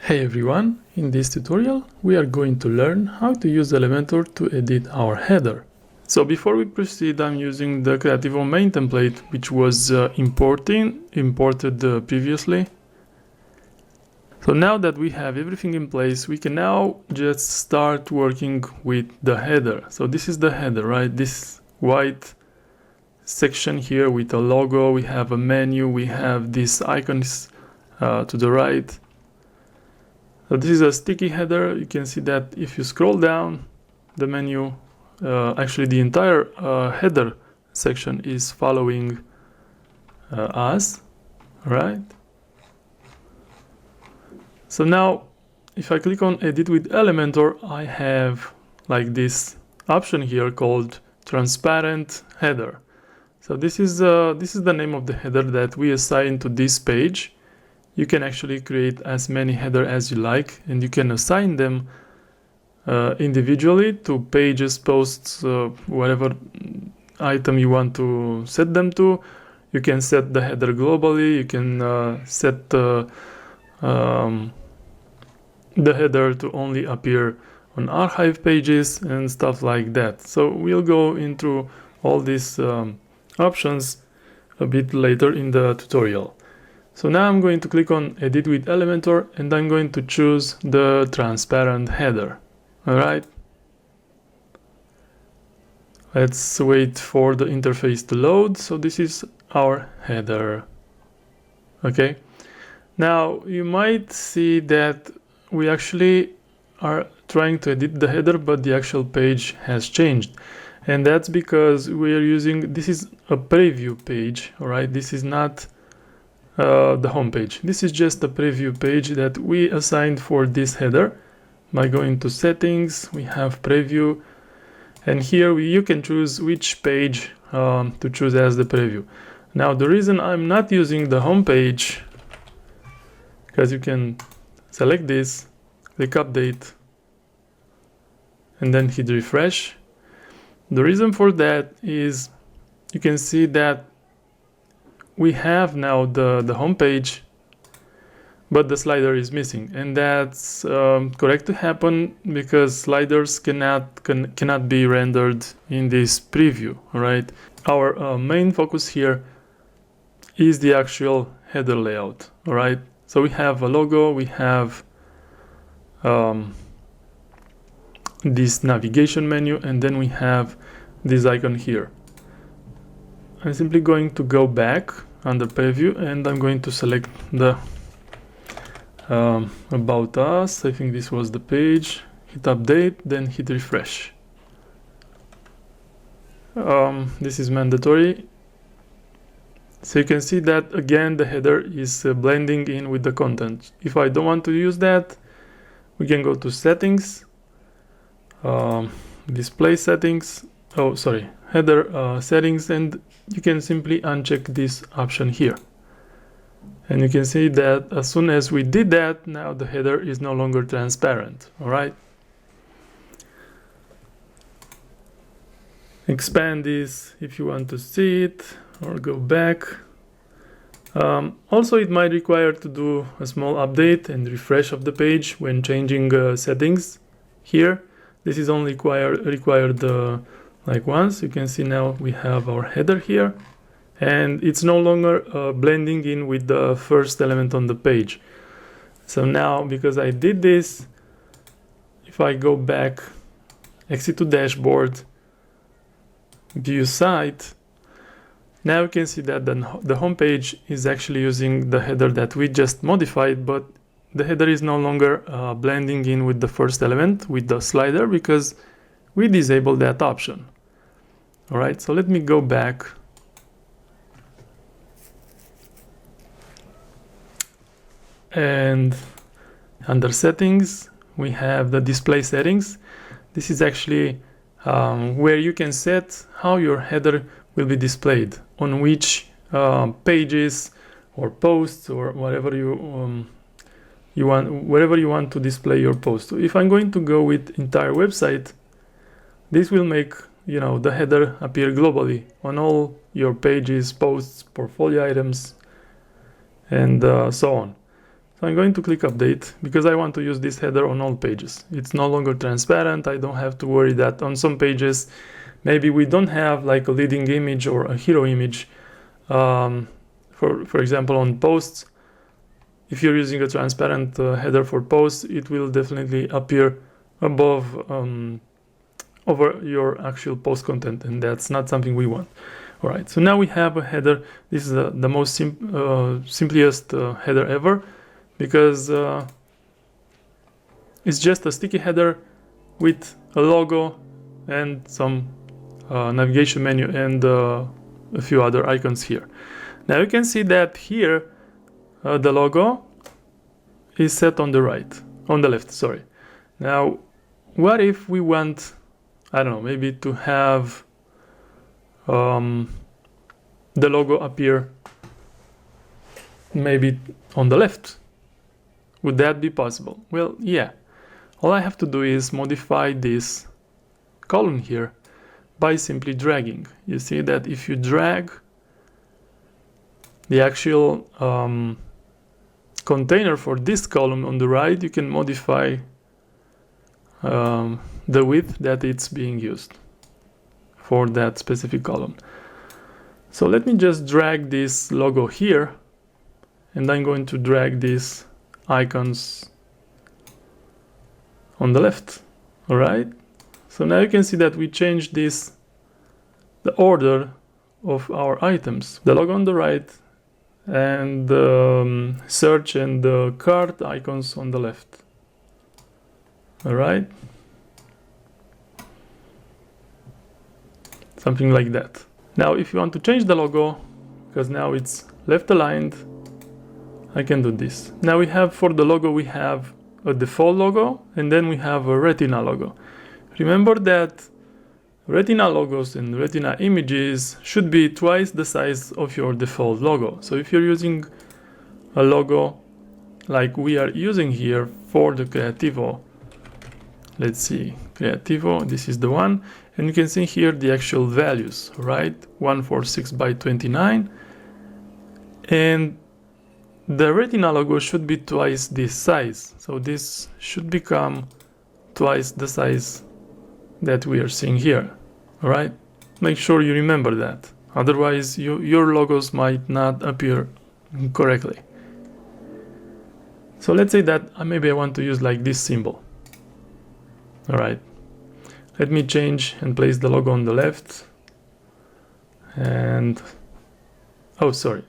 Hey everyone, in this tutorial we are going to learn how to use Elementor to edit our header. So before we proceed, I'm using the Creativo main template which was imported previously. So now that we have everything in place, we can now just start working with the header. So this is the header, right? This white section here with a logo, we have a menu, we have these icons to the right. So this is a sticky header. You can see that if you scroll down the menu, actually the entire header section is following us, right? So now if I click on edit with Elementor, I have like this option here called transparent header. So this is the name of the header that we assign to this page. You can actually create as many headers as you like, and you can assign them individually to pages, posts, whatever item you want to set them to. You can set the header globally. You can set the header to only appear on archive pages and stuff like that. So we'll go into all these options a bit later in the tutorial. So now I'm going to click on edit with Elementor and I'm going to choose the transparent header. Alright. Let's wait for the interface to load. So this is our header. Okay. Now you might see that we actually are trying to edit the header, but the actual page has changed. And that's because we are using, this is a preview page. Alright. This is not the home page. This is just a preview page that we assigned for this header. By going to settings, we have preview, and here you can choose which page to choose as the preview. Now the reason I'm not using the home page, because you can select this, click update, and then hit refresh. The reason for that is you can see that we have now the home page, but the slider is missing, and that's correct to happen because sliders cannot be rendered in this preview. All right, our main focus here is the actual header layout. All right, so we have a logo, we have this navigation menu, and then we have this icon here. I'm simply going to go back under preview and I'm going to select the about us. I think this was the page. Hit update, then hit refresh. This is mandatory. So you can see that again the header is blending in with the content. If I don't want to use that, we can go to settings, display settings, header settings, and you can simply uncheck this option here. And you can see that as soon as we did that, now the header is no longer transparent. All right. Expand this if you want to see it, or go back. Also, it might require to do a small update and refresh of the page when changing settings here. This is only required like once. You can see now we have our header here, and it's no longer blending in with the first element on the page. So now, because I did this, if I go back, exit to dashboard, view site, now you can see that the home page is actually using the header that we just modified, but the header is no longer blending in with the first element with the slider because we disabled that option. All right, so let me go back. And under settings, we have the display settings. This is actually where you can set how your header will be displayed, on which pages or posts or whatever you want, wherever you want to display your post. So if I'm going to go with entire website, this will make the header appear globally on all your pages, posts, portfolio items, and so on. So I'm going to click update because I want to use this header on all pages. It's no longer transparent. I don't have to worry that on some pages, maybe we don't have like a leading image or a hero image. For example, on posts, if you're using a transparent header for posts, it will definitely appear above over your actual post content, and that's not something we want. All right, so now we have a header. This is the most simplest header ever, because it's just a sticky header with a logo and some navigation menu and a few other icons here. Now you can see that here the logo is set on the left, sorry. Now, what if we want, I don't know, maybe to have the logo appear maybe on the left? Would that be possible? Well, yeah. All I have to do is modify this column here by simply dragging. You see that if you drag the actual container for this column on the right, you can modify the width that it's being used for that specific column. So let me just drag this logo here, and I'm going to drag these icons on the left. All right, so now you can see that we changed the order of our items. The logo on the right and the search and the cart icons on the left. All right, something like that. Now if you want to change the logo, because now it's left aligned, I can do this. Now we have, for the logo, we have a default logo, and then we have a retina logo. Remember that retina logos and retina images should be twice the size of your default logo. So if you're using a logo like we are using here for the Creativo, let's see, Creativo, this is the one, and you can see here the actual values, right? 146 by 29, and the retina logo should be twice this size. So this should become twice the size that we are seeing here. All right, make sure you remember that. Otherwise, your logos might not appear correctly. So let's say that maybe I want to use like this symbol. All right, let me change and place the logo on the left. And oh, sorry.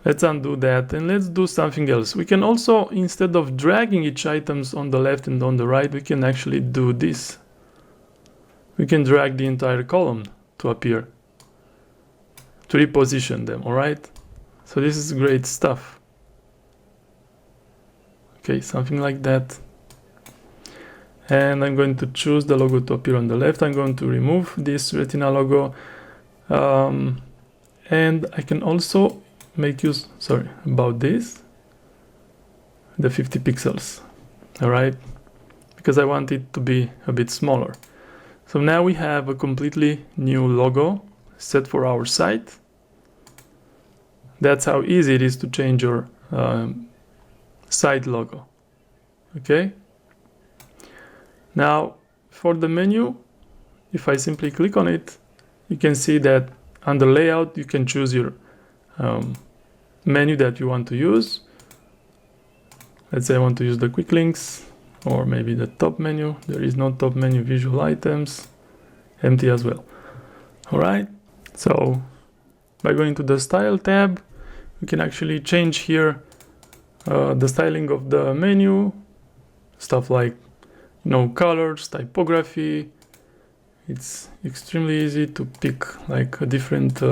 Let's undo that and let's do something else. We can also, instead of dragging each items on the left and on the right, we can actually do this. We can drag the entire column to appear, to reposition them, all right? So this is great stuff. Okay, something like that. And I'm going to choose the logo to appear on the left. I'm going to remove this retina logo. And I can also make use, about this, the 50 pixels, all right? Because I want it to be a bit smaller. So now we have a completely new logo set for our site. That's how easy it is to change your site logo, okay? Now, for the menu, if I simply click on it, you can see that under layout, you can choose your menu that you want to use. Let's say I want to use the quick links, or maybe the top menu. There is no top menu. Visual items, empty as well. All right, so by going to the style tab, we can actually change here the styling of the menu, stuff like, colors, typography. It's extremely easy to pick like a different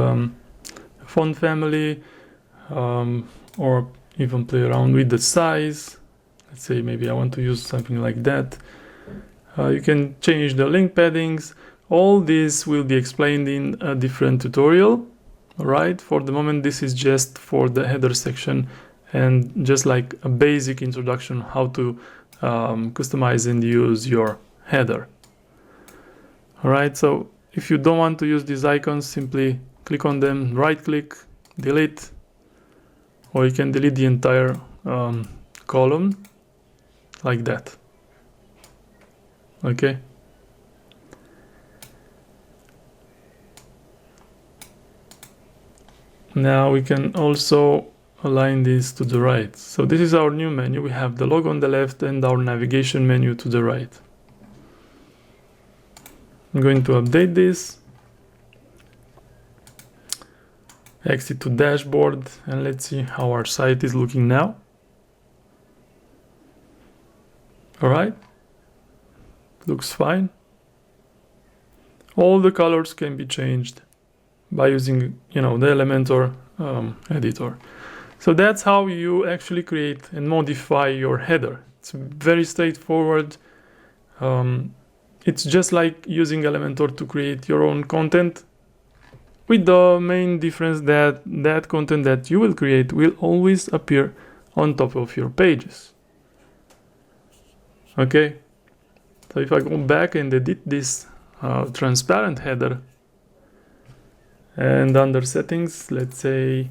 font family, or even play around with the size. Let's say maybe I want to use something like that. You can change the link paddings. All this will be explained in a different tutorial. All right, for the moment this is just for the header section and just like a basic introduction how to customize and use your header. All right, so if you don't want to use these icons, simply click on them, right click, delete, or you can delete the entire column like that. Okay. Now we can also align this to the right. So this is our new menu. We have the logo on the left and our navigation menu to the right. I'm going to update this. Exit to dashboard, and let's see how our site is looking now. All right, looks fine. All the colors can be changed by using, the Elementor editor. So that's how you actually create and modify your header. It's very straightforward. It's just like using Elementor to create your own content, with the main difference that that content that you will create will always appear on top of your pages. Okay, so if I go back and edit this transparent header, and under settings, let's say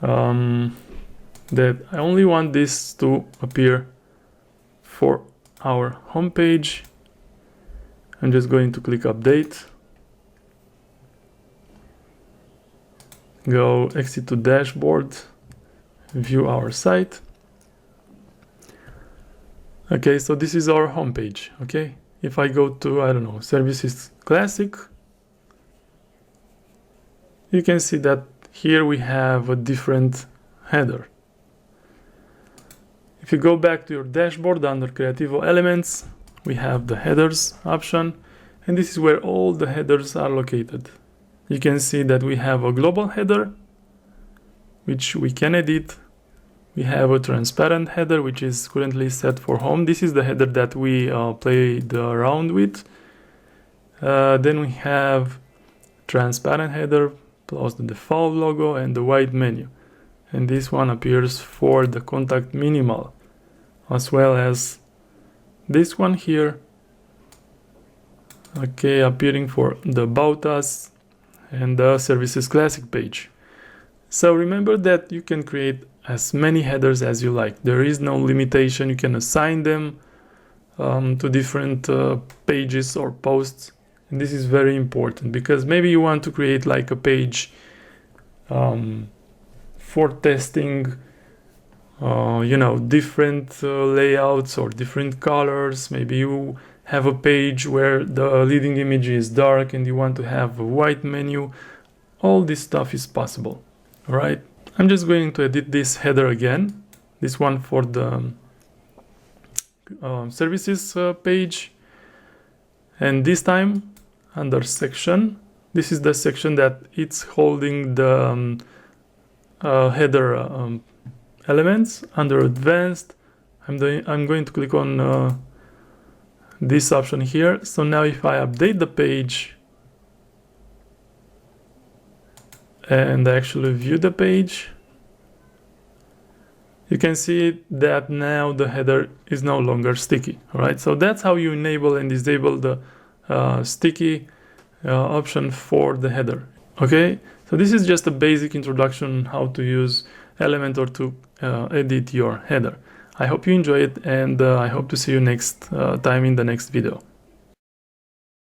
that I only want this to appear for our home page, I'm just going to click update, go exit to dashboard, view our site. Okay, so this is our home page. Okay, if I go to, I don't know, services classic, you can see that here we have a different header. If you go back to your dashboard under Creativo Elements, we have the headers option, and this is where all the headers are located. You can see that we have a global header, which we can edit. We have a transparent header, which is currently set for home. This is the header that we played around with. Then we have transparent header plus the default logo and the white menu. And this one appears for the contact minimal, as well as this one here, okay, appearing for the About Us and the Services Classic page. So remember that you can create as many headers as you like. There is no limitation. You can assign them to different pages or posts. And this is very important because maybe you want to create like a page for testing, different layouts or different colors. Maybe you have a page where the leading image is dark and you want to have a white menu. All this stuff is possible. All right. I'm just going to edit this header again. This one for the services page. And this time under section, this is the section that it's holding the header elements. Under advanced, I'm going to click on this option here. So now if I update the page and actually view the page, you can see that now the header is no longer sticky. All right, so that's how you enable and disable the sticky option for the header. Okay, so this is just a basic introduction how to use Elementor to edit your header. I hope you enjoy it, and I hope to see you next time in the next video.